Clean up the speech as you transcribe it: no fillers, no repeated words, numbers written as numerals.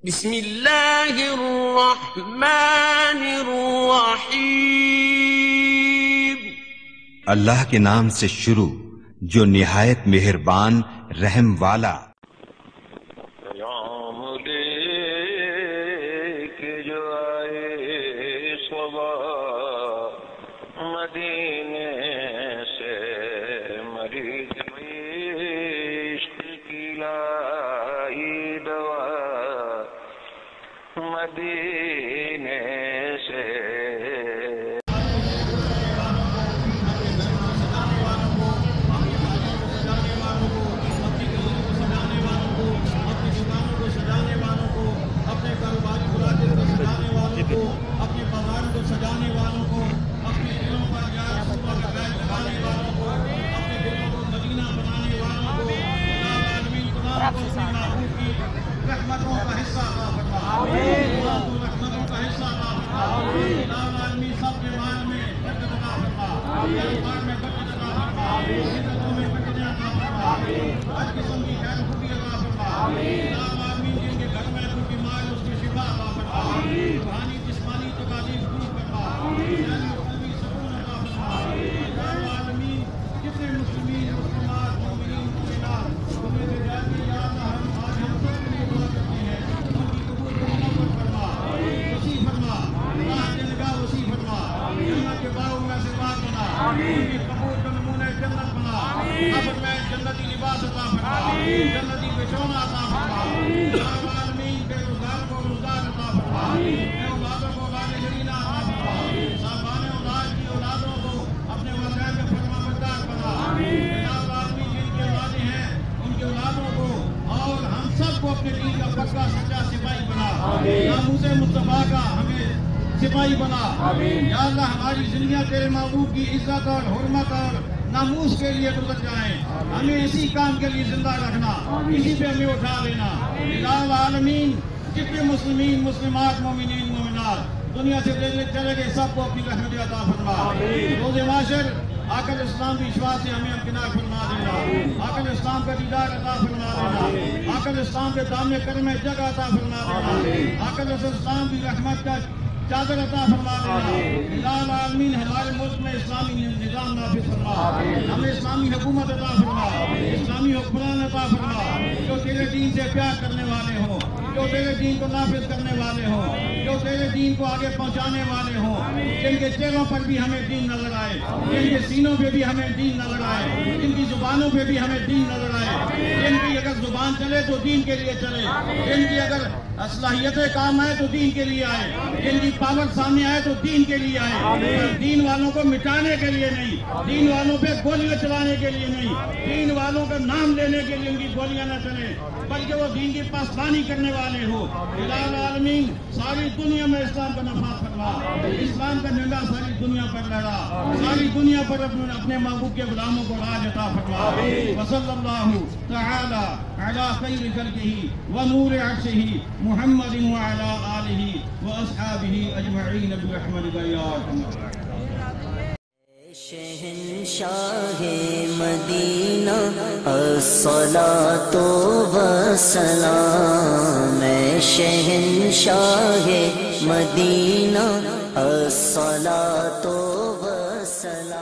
بسم اللہ الرحمن الرحیم۔ اللہ کے نام سے شروع جو نہایت مہربان رحم والا۔ پیام لے کے جو آئے صبح مدینے سے، مریض عشق کی لائی دوا مدینے سے۔ اپنے بازاروں کو سجانے والوں کو، اپنے دلوں پر یا رسول اللہ کا بیت لگانے والوں کو، اپنے دلوں کو مدینہ بنانے والوں کو، عالمین قرآن کو اپنی محبوب کی رحمتوں کا حصہ عطا فرما، رحمتوں کا حصہ عطا فرما، عالمین سب کے مال میں برکت عطا فرما، کاروبار میں برکت عطا فرما، عزتوں میں برکت عطا فرما، ہر قسم کی خیر خوبی عطا فرما، عالمین جن کے گھر میں کوئی بیمار اس کی شفا عطا فرما، روحانی جسمانی تکالیف دور فرما، قلبی سکون عطا فرما، عالمین جتنے مسلمین مسلمات مومنین مومنات تمہیں سے جاتی یا اللہ ہم آج ہم سب کے لیے دعا کرتے ہیں، ان کی قبول کو منور فرما، وسیع فرما، راہ نگاہ وسیع فرما، جنت کے باغوں میں سے باغ بنا، ان کی قبول کا نمونہ جنت بنا، قبر میں جنتی لباس عطا فرما، جنتی بچھونا عطا فرما، عالمین بے روزگار کو روزگار عطا فرما، اے اولادوں کو اولاد شرینہ عطا فرما، صاحبان اولاد کی اولادوں کو اپنے والدین کا فرما بردار بنا، جناب عالمین جن کی اولادیں ہیں ان کی اولادوں کو اور ہم سب کو اپنے دین کا پکا سچا سپاہی بنا، ناموس مصطفیٰ کا ہمیں سپاہی بنا، یا اللہ ہماری زندگیاں تیرے محبوب کی عزت اور حرمت اور ناموس کے لیے گزر جائیں، ہمیں اسی کام کے لیے زندہ رکھنا، اسی پہ ہمیں اٹھا لینا، الہ العالمین جتنے مسلمین مسلمات مومنین مومنات دنیا سے چلے گئے سب کو اپنی رحمت عطا فرما، روز محشر آقا اسلام کی شفاعت سے ہمیں امکنار فرما دینا، آقا اسلام کا دیدار عطا فرما دینا، آقا اسلام کے دامن کرم میں جگہ عطا فرما دینا، آقا اسلام کی رحمت کا چادر عطا فرما دینا، الہ العالمین ہمارے ملک میں اسلامی نظام نافذ فرما، ہمیں اسلامی حکومت عطا فرما، اسلامی حکمران عطا فرما جو تیرے دین سے پیار کرنے والے ہوں، جو تیرے دین کو نافذ کرنے والے ہوں، جو تیرے دین کو آگے پہنچانے والے ہوں، جن کے چہروں پر بھی ہمیں دین نظر آئے، جن کے سینوں پہ بھی ہمیں دین نظر آئے، جن کی زبانوں پہ بھی ہمیں دین نظر آئے، جن کی اگر زبان چلے تو دین کے لیے چلے، جن کی اگر صلاحیتیں کام آئے تو دین کے لیے آئے، جن کی پاور سامنے آئے تو دین کے لیے آئے، دین والوں کو مٹانے کے لیے نہیں، دین والوں پہ گولیاں چلانے کے لیے نہیں، دین والوں کا نام لینے کے لیے ان کی گولیاں نہ چلیں، بلکہ وہ دین کی پاسبانی کرنے والے ہو، الہ العالمین ساری دنیا میں اسلام کا نفاذ فرما، اسلام کا جھنڈا ساری دنیا پر لہرا، ساری دنیا پر اپنے محبوب کے غلاموں کو راج عطا فرما، وصلی اللہ تعالی علی خیر خلقہ ونور عرشہ محمد وعلی آلہ واصحابہ اجمعین برحمتک یا ارحم الراحمین۔ شہنشاہ مدینہ الصلاۃ والسلام، اے شہنشاہ مدینہ الصلاۃ والسلام۔